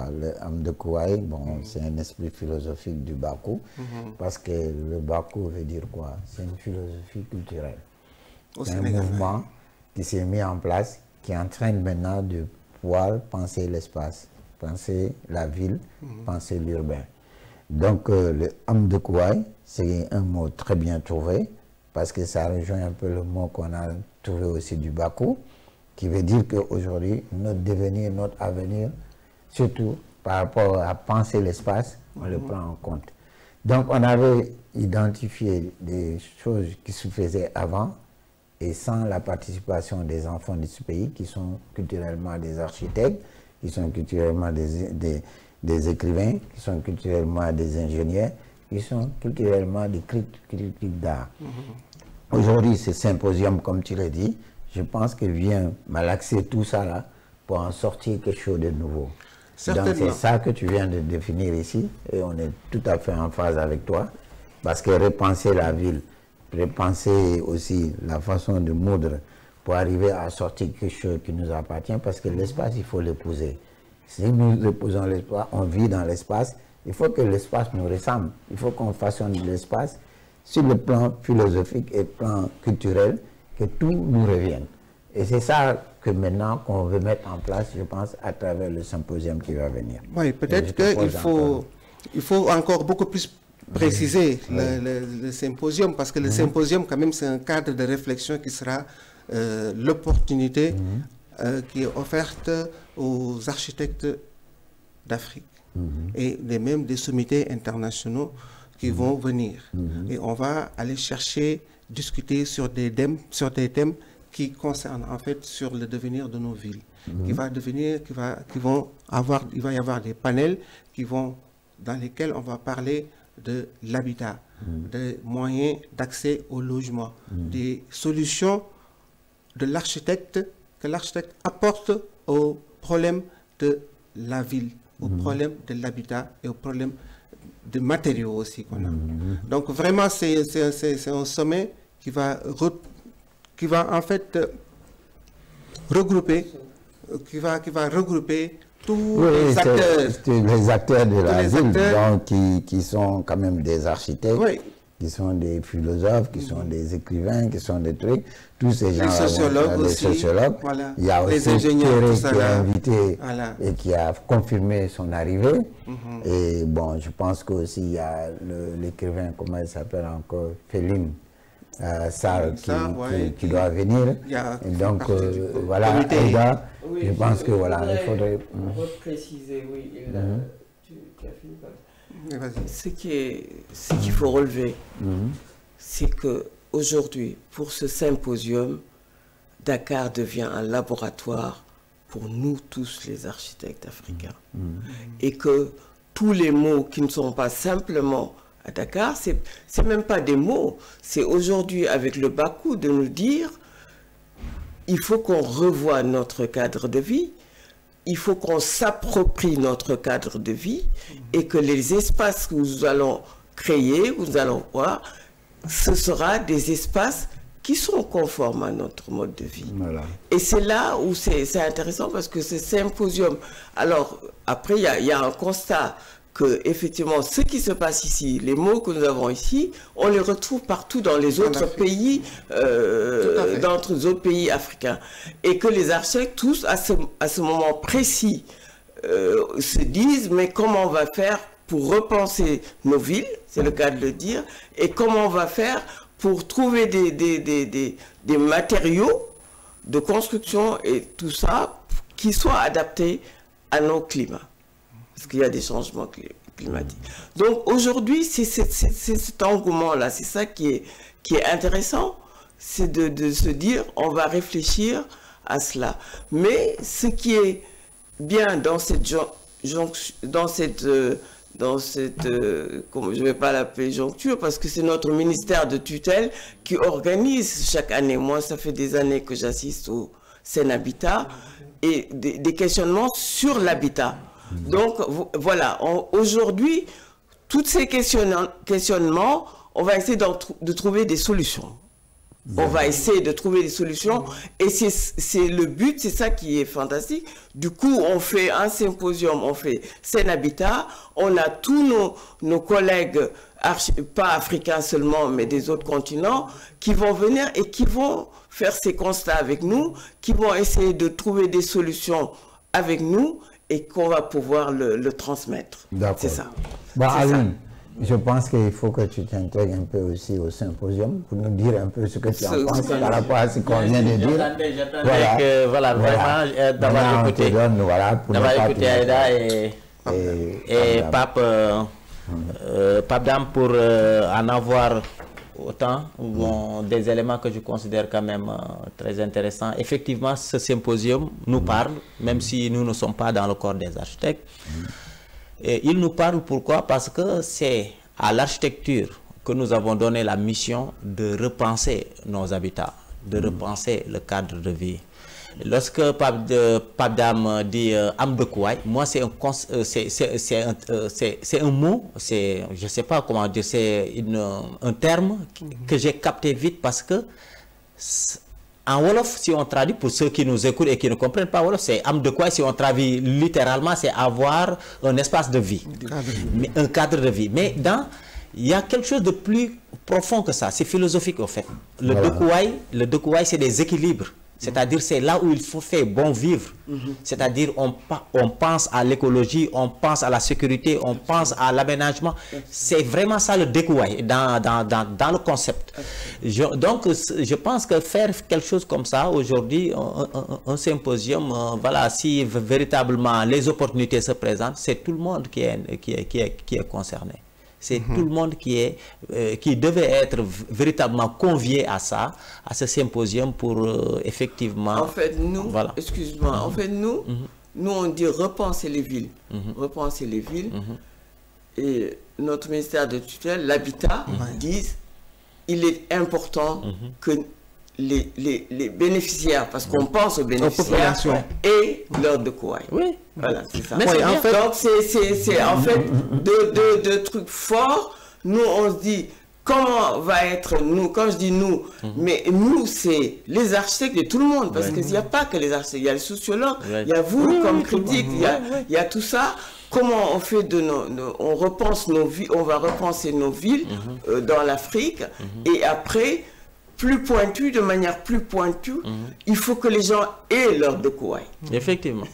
Le Amdekouaï, bon, c'est un esprit philosophique du Bakou, parce que le Bakou veut dire quoi? C'est une philosophie culturelle. C'est un mouvement qui s'est mis en place, qui entraîne maintenant de pouvoir penser l'espace, penser la ville, penser l'urbain. Donc le Amdekouaï, c'est un mot très bien trouvé, parce que ça rejoint un peu le mot qu'on a trouvé aussi du Bakou, qui veut dire qu'aujourd'hui, notre devenir, notre avenir, surtout par rapport à penser l'espace, on le prend en compte. Donc on avait identifié des choses qui se faisaient avant et sans la participation des enfants de ce pays qui sont culturellement des architectes, qui sont culturellement des écrivains, qui sont culturellement des ingénieurs, qui sont culturellement des critiques d'art. Aujourd'hui, ce symposium, comme tu l'as dit, je pense qu'il vient malaxer tout ça là pour en sortir quelque chose de nouveau. Donc c'est ça que tu viens de définir ici et on est tout à fait en phase avec toi parce que repenser la ville, repenser aussi la façon de moudre pour arriver à sortir quelque chose qui nous appartient parce que l'espace, il faut l'épouser. Si nous épousons l'espace, on vit dans l'espace, il faut que l'espace nous ressemble. Il faut qu'on façonne l'espace sur le plan philosophique et le plan culturel, que tout nous revienne. Et c'est ça que maintenant qu'on veut mettre en place, je pense, à travers le symposium qui va venir. Oui, peut-être qu'il faut encore beaucoup plus préciser le symposium, parce que le symposium, quand même, c'est un cadre de réflexion qui sera l'opportunité qui est offerte aux architectes d'Afrique et même des sommités internationaux qui vont venir. Et on va aller chercher, discuter sur des thèmes qui concernent en fait sur le devenir de nos villes. Il va y avoir des panels dans lesquels on va parler de l'habitat, des moyens d'accès au logement, des solutions de l'architecte que l'architecte apporte aux problèmes de la ville, aux problèmes de l'habitat et aux problèmes de matériaux aussi qu'on a. Donc vraiment c'est un sommet qui va en fait regrouper tous les acteurs de la ville, donc, qui sont quand même des architectes, qui sont des philosophes, qui sont des écrivains, qui sont des trucs, tous ces gens, les sociologues. Voilà. Il y a les aussi ingénieurs, qui a invité et qui a confirmé son arrivée. Et bon, je pense qu'aussi il y a l'écrivain, comment il s'appelle encore, Féline. Sarr qui doit venir. Et donc voilà, Aïda, je pense que voilà, il faudrait préciser, oui, tu as fini par... Ce qu'il faut relever, c'est que aujourd'hui, pour ce symposium, Dakar devient un laboratoire pour nous tous les architectes africains. Et que tous les mots qui ne sont pas simplement à Dakar, c'est même pas des mots, c'est aujourd'hui avec le Bakou de nous dire il faut qu'on revoie notre cadre de vie, il faut qu'on s'approprie notre cadre de vie et que les espaces que nous allons créer, nous allons voir, ce sera des espaces qui sont conformes à notre mode de vie. Voilà. Et c'est là où c'est intéressant parce que ce symposium, alors après il y a un constat que effectivement ce qui se passe ici, les mots que nous avons ici, on les retrouve partout dans les autres pays, dans les autres pays africains, et que les architectes tous à ce moment précis se disent mais comment on va faire pour repenser nos villes, c'est le cas de le dire, et comment on va faire pour trouver des matériaux de construction et tout ça qui soient adaptés à nos climats. Parce qu'il y a des changements climatiques. Donc aujourd'hui, c'est cet engouement-là, c'est ça qui est intéressant, c'est de se dire, on va réfléchir à cela. Mais ce qui est bien dans cette comme je ne vais pas l'appeler joncture, parce que c'est notre ministère de tutelle qui organise chaque année, moi ça fait des années que j'assiste au Sénhabitat, et des questionnements sur l'habitat. Donc voilà, aujourd'hui, tous ces questionnements, on va essayer de trouver des solutions. On va essayer de trouver des solutions et c'est le but, c'est ça qui est fantastique. Du coup, on fait un symposium, on fait Sen-Habitat, on a tous nos collègues, pas africains seulement, mais des autres continents, qui vont venir et qui vont faire ces constats avec nous, qui vont essayer de trouver des solutions avec nous et qu'on va pouvoir le transmettre. C'est ça. Bon, Aline, je pense qu'il faut que tu t'intègres un peu aussi au symposium pour nous dire un peu ce que tu en penses par rapport à ce qu'on vient de dire. Voilà, vraiment d'avoir écouté, écouté Aïda et Pape Dame pour en avoir autant, des éléments que je considère quand même très intéressants. Effectivement, ce symposium nous parle, même si nous ne sommes pas dans le corps des architectes. Et il nous parle pourquoi? Parce que c'est à l'architecture que nous avons donné la mission de repenser nos habitats, de repenser le cadre de vie. Lorsque Pape Dame dit Amdekouaï, moi c'est un mot, je ne sais pas comment dire, c'est un terme que j'ai capté vite parce que en Wolof, si on traduit, pour ceux qui nous écoutent et qui ne comprennent pas Wolof, c'est Amdekouaï, si on traduit littéralement, c'est avoir un espace de vie, un cadre de vie. Mais il y a quelque chose de plus profond que ça, c'est philosophique au fait. Le Dekouaï, c'est des équilibres. C'est-à-dire c'est là où il faut faire bon vivre. C'est-à-dire on pense à l'écologie, on pense à la sécurité, on pense à l'aménagement. C'est vraiment ça le Dekouaï dans le concept. Donc je pense que faire quelque chose comme ça aujourd'hui, un symposium, voilà, si véritablement les opportunités se présentent, c'est tout le monde qui est concerné. C'est tout le monde qui devait être véritablement convié à ça, à ce symposium pour effectivement... En fait, nous, excuse-moi, en fait, nous on dit repenser les villes. Repenser les villes. Et notre ministère de tutelle, l'habitat, disent il est important que les bénéficiaires, parce qu'on pense aux bénéficiaires, et leur Dekouaï. Oui. Voilà, c'est ça. Mais en fait, donc, c'est en fait deux trucs forts. Nous, on se dit, comment va être nous, quand je dis nous, mais nous, c'est les architectes de tout le monde, parce qu'il n'y a pas que les architectes, il y a les sociologues, il y a vous comme critique, il y a tout ça. Comment on fait on repense nos vies, on va repenser nos villes dans l'Afrique, et après, de manière plus pointue, il faut que les gens aient leur Dekouaï. Effectivement.